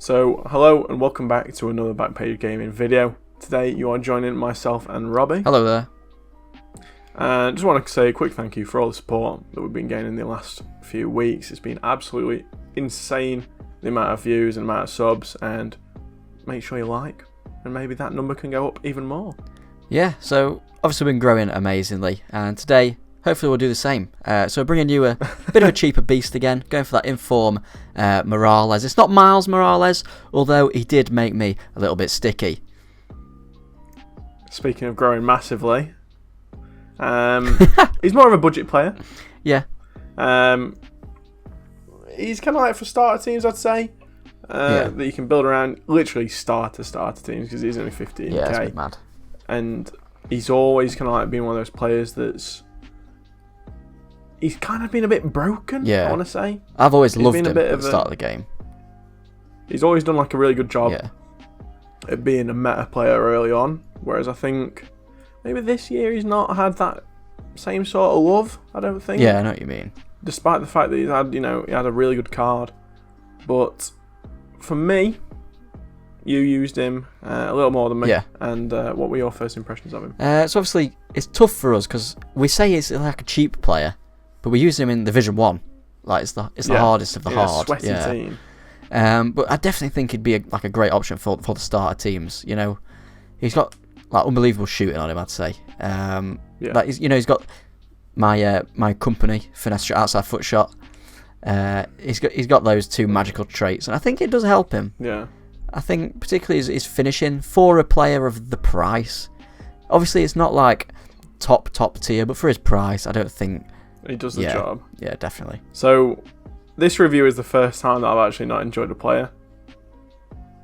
So, hello and welcome back to another Backpage gaming video. Today you are joining myself and Robbie. Hello there. And just want to say a quick thank you for all the support that we've been getting the last few weeks. It's been absolutely insane, the amount of views and amount of subs, and make sure you like, and maybe that number can go up even more. Yeah, so obviously we've been growing amazingly, and today hopefully we'll do the same. So bringing you a bit of a cheaper beast again, going for that Inform Morales. It's not Miles Morales, although he did make me a little bit sticky. Speaking of growing massively, he's more of a budget player. Yeah. He's kind of like for starter teams, I'd say. That you can build around, literally starter teams, because he's only 15k. Yeah, it's a bit mad. And he's always kind of like being one of those players that's... He's kind of been a bit broken, I want to say. I've always loved him at the start of the game. He's always done like a really good job at being a meta player early on, whereas I think maybe this year he's not had that same sort of love, I don't think. Yeah, I know what you mean. Despite the fact that he's had, he had a really good card. But for me, you used him a little more than me. Yeah. And what were your first impressions of him? So obviously it's tough for us because we say he's like a cheap player, but we use him in Division 1. Like it's the hardest of the hard. Sweaty team. But I definitely think he'd be a great option for the starter teams. You know, he's got like unbelievable shooting on him, I'd say. Like he's got my company finesse shot, outside foot shot. He's got those two magical traits, and I think it does help him. Yeah. I think particularly his finishing for a player of the price. Obviously, it's not like top tier, but for his price, I don't think he does the job. Yeah, definitely. So this review is the first time that I've actually not enjoyed a player.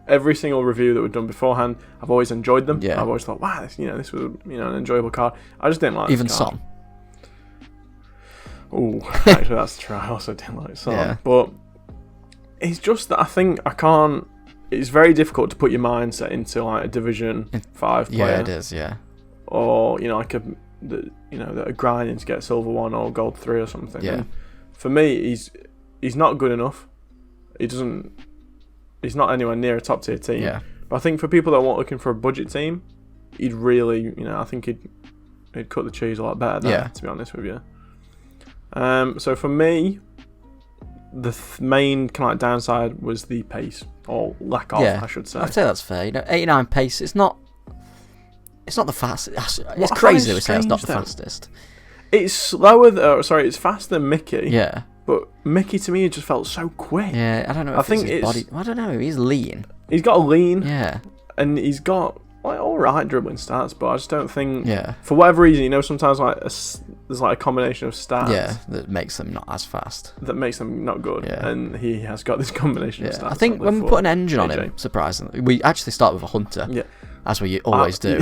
Every single review that we've done beforehand, I've always enjoyed them. Yeah. I've always thought, wow, this was an enjoyable card. I just didn't like even this card. Son. Oh, actually, that's true. I also didn't like Son. Yeah. But it's just that I think I can't. It's very difficult to put your mindset into like a Division 5 player. Yeah, it is. Yeah. Or like that are grinding to get Silver 1 or Gold 3 or something. Yeah. And for me, he's not good enough. He's not anywhere near a top tier team. Yeah. But I think for people that weren't looking for a budget team, he'd really, I think he'd cut the cheese a lot better there, to be honest with you. So for me, the main kind of like downside was the pace, or lack of, I should say. I'd say that's fair. 89 pace. It's not the fastest. It's crazy that we say it's not the fastest. It's slower. It's faster than Mickey. Yeah. But Mickey to me just felt so quick. Yeah, I don't know. I think it's his body. I don't know. He's lean. He's got a lean. Yeah. And he's got like all right dribbling stats, but I just don't think. Yeah. For whatever reason, sometimes there's like a combination of stats. Yeah, that makes them not as fast. That makes them not good. Yeah. And he has got this combination of stats. I think when we put an engine on him, surprisingly, we actually start with a hunter. Yeah. As we always do.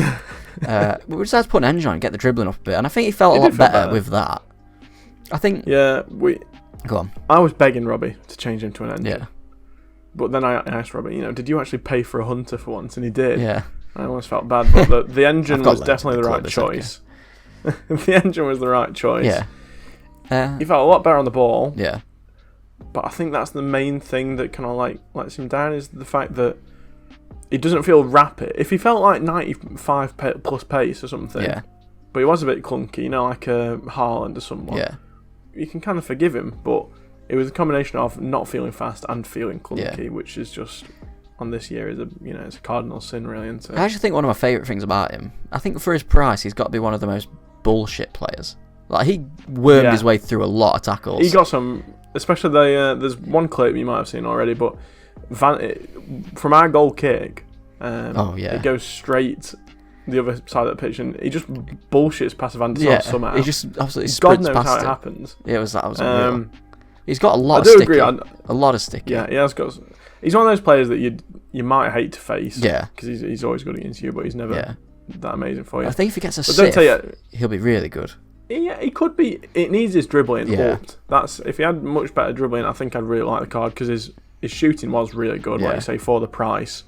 We decided to put an engine on and get the dribbling up a bit, and I think he felt a lot better with that. I think. Yeah, Go on. I was begging Robbie to change him to an engine. Yeah. But then I asked Robbie, did you actually pay for a hunter for once? And he did. Yeah. I almost felt bad, but the engine was definitely the right choice. The engine was the right choice. Yeah. He felt a lot better on the ball. Yeah. But I think that's the main thing that kind of like lets him down, is the fact that he doesn't feel rapid. If he felt like 95 plus pace or something, but he was a bit clunky, like a Haaland or someone, you can kind of forgive him. But it was a combination of not feeling fast and feeling clunky, which is just on this year is it's a cardinal sin, really, isn't it? I actually think one of my favourite things about him, I think for his price, he's got to be one of the most bullshit players. Like, he wormed his way through a lot of tackles. He got some, especially there's one clip you might have seen already, but from our goal kick, it goes straight the other side of the pitch, and he just bullshits past Van der Sar somehow. He just absolutely God sprints knows past how it him. happens. Yeah, that was unreal. He's got a lot of sticky. A lot of sticky. Yeah, he has got. He's one of those players that you might hate to face. Yeah. Because he's always good against you, but he's never that amazing for you. I think if he gets a sip, he'll be really good. Yeah, he could be. It needs his dribbling upped. If he had much better dribbling, I think I'd really like the card, because his shooting was really good, like you say, for the price.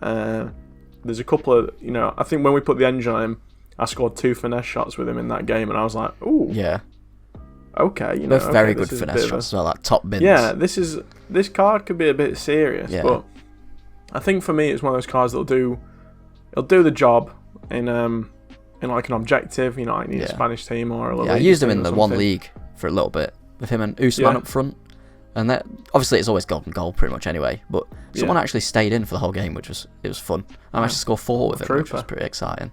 There's a couple of, I think when we put the engine on him, I scored 2 finesse shots with him in that game, and I was like, ooh. Yeah. Okay, Both very good finesse shots as well, like top bins. Yeah, this card could be a bit serious, but I think for me, it's one of those cards that'll do the job in like an objective. You know, like need a Spanish team or a little. Yeah, I used him in the one league for a little bit with him and Usman up front, and that obviously it's always golden goal pretty much anyway. But someone actually stayed in for the whole game, it was fun. I managed to score 4 with him, which was pretty exciting.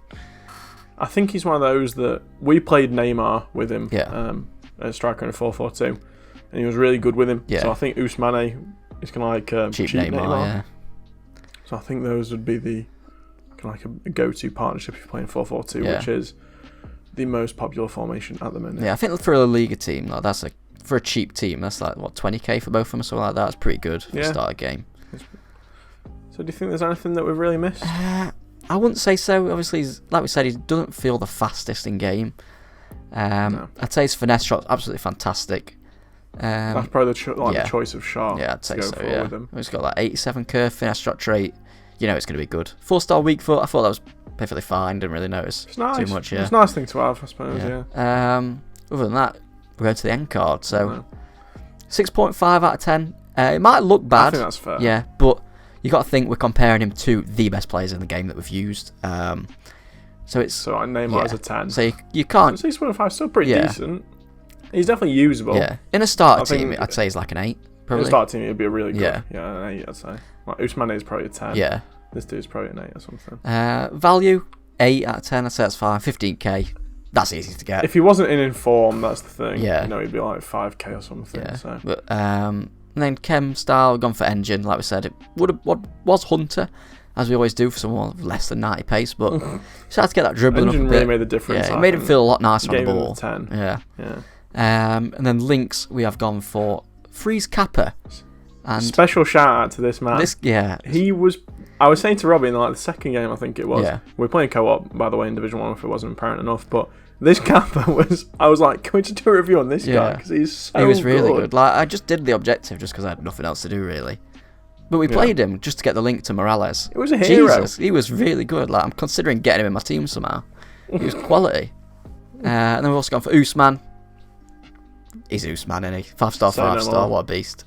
I think he's one of those that we played Neymar with him. As striker in a 4-4-2, and he was really good with him. Yeah. So I think Usman is kind of like cheap Neymar. Yeah. So I think those would be the kind of like a go-to partnership if you're playing 4-4-2, which is the most popular formation at the minute. Yeah, I think for a Liga team, like for a cheap team, that's like what, 20k for both of them or something like that. That's pretty good for the start of a game. So do you think there's anything that we've really missed? I wouldn't say so. Obviously, like we said, he doesn't feel the fastest in game. No. I'd say his finesse shot's absolutely fantastic. That's probably the choice of shot. Yeah, I'd say so. Yeah, with him. He's got that 87 curve finesse shot trait. You know it's going to be good. 4-star weak foot. I thought that was perfectly fine. Didn't really notice too much. Yeah, it's a nice thing to have, I suppose. Yeah. Other than that, we're going to the end card. So 6.5 out of 10. It might look bad. I think that's fair. Yeah, but you got to think we're comparing him to the best players in the game that we've used. So I name it as a 10. So you can't. 6.5 still pretty decent. He's definitely usable. Yeah. In a starter team, I'd say he's like an 8. Probably. In a starter team, it'd be a really good. Yeah, an 8, I'd say. Like Usman is probably a 10. Yeah. This dude's probably an 8 or something. Value 8 out of 10. I'd say that's fine. 15k. That's easy to get. If he wasn't in form, that's the thing. Yeah. You know, he'd be like 5k or something. Yeah. So. But and then Chem style, gone for engine. Like we said, it was Hunter, as we always do for someone with less than 90 pace, but he started to get that dribbling engine up a bit. Really made the difference. Yeah, it made him feel a lot nicer on the ball. 10. Yeah. And then links, we have gone for Freeze Kappa. And special shout out to this man. He was. I was saying to Robbie in like the second game, I think it was. Yeah. We were playing co-op, by the way, in Division 1 if it wasn't apparent enough. But this Kappa was. I was like, can we just do a review on this guy? Because he was really good. Like I just did the objective just because I had nothing else to do really. But we played him just to get the link to Morales. It was a hero. Jesus, he was really good. Like I'm considering getting him in my team somehow. He was quality. And then we've also gone for Usman. He's Usman, isn't he? 5-star, 5-star. What a beast.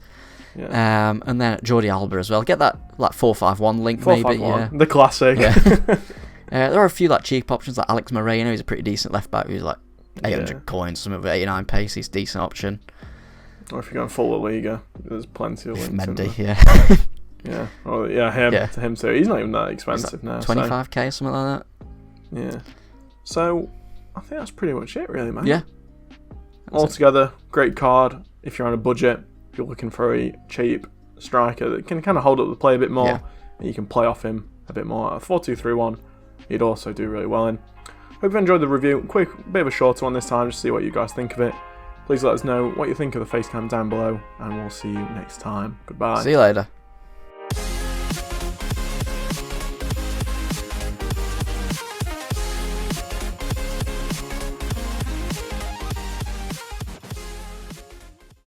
Yeah. And then Jordi Alba as well. Get that like 4-5-1 link 4-5-1. Maybe. Yeah. The classic. Yeah. There are a few like cheap options like Alex Moreno. He's a pretty decent left back. Who's like 800 coins, something with 89 pace. He's a decent option. Or if you're going full La Liga, there's plenty of links. Mendy, yeah. Oh yeah, him too. He's not even that expensive now. 25k or something like that. Yeah. So I think that's pretty much it, really, man. Yeah. Altogether, great card. If you're on a budget, if you're looking for a cheap striker that can kind of hold up the play a bit more, and you can play off him a bit more. 4-2-3-1, he'd also do really well in. Hope you enjoyed the review. Quick, bit of a shorter one this time, just to see what you guys think of it. Please let us know what you think of the Facecam down below, and we'll see you next time. Goodbye. See you later.